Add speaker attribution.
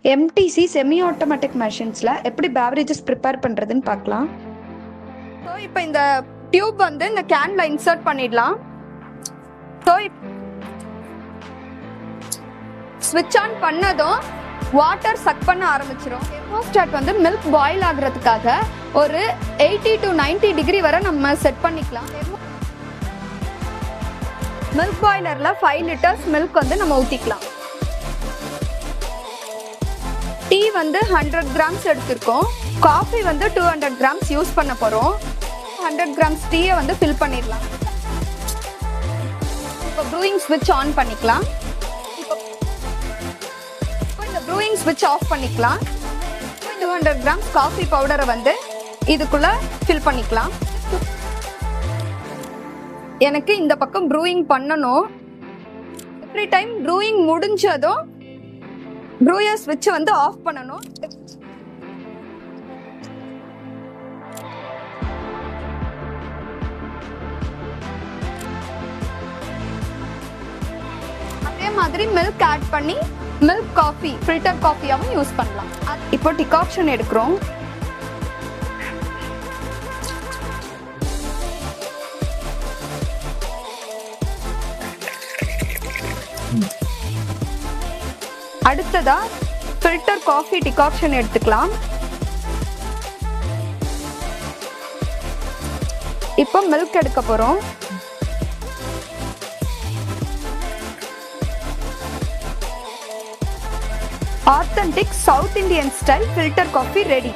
Speaker 1: MTC semi automatic மெஷின்ஸில் எப்படி beverages prepare பண்ணுறதுன்னு பார்க்கலாம்.
Speaker 2: ஸோ இப்போ இந்த டியூப் வந்து இந்த கேன்ல இன்சர்ட் பண்ணிடலாம். ஸோ ஸ்விட்ச் ஆன் பண்ணதும் வாட்டர் சக் பண்ண ஆரம்பிச்சிடும். தெர்மோஸ்டாட் வந்து மில்க் பாயில் ஆகுறதுக்காக ஒரு 80 to 90 டிகிரி வரை நம்ம செட் பண்ணிக்கலாம். மில்க் பாய்லரில் 5 லிட்டர்ஸ் மில்க் வந்து நம்ம ஊற்றிக்கலாம். டீ வந்து 100 கிராம்ஸ் எடுத்திருக்கோம். காஃபி வந்து 200 கிராம்ஸ் யூஸ் பண்ண போகிறோம். 100 கிராம்ஸ் டீயை வந்து ஃபில் பண்ணிடலாம். இப்போ ப்ரூயிங் ஸ்விட்ச் ஆன் பண்ணிக்கலாம். இப்போ இந்த ப்ரூயிங் ஸ்விட்ச் ஆஃப் பண்ணிக்கலாம். 200 கிராம்ஸ் காஃபி பவுடரை வந்து இதுக்குள்ள ஃபில் பண்ணிக்கலாம். எனக்கு இந்த பக்கம் ப்ரூயிங் பண்ணணும். எவ்ரி டைம் ப்ரூயிங் முடிஞ்சதும் ப்ரூயர் ஸ்விட்ச் வந்து ஆஃப் பண்ணணும். அதே மாதிரி மில்க் ஆட் பண்ணி மில்க் காஃபி ஃபில்டர் காஃபியாவும் யூஸ் பண்ணலாம். இப்போ டிகாக்ஷன் எடுக்கிறோம். அடுத்ததா ஃபில்டர் காஃபி டிகாக்ஷன் எடுத்துக்கலாம். இப்போ மில்க் எடுக்க போறோம். Authentic south Indian style filter coffee ready.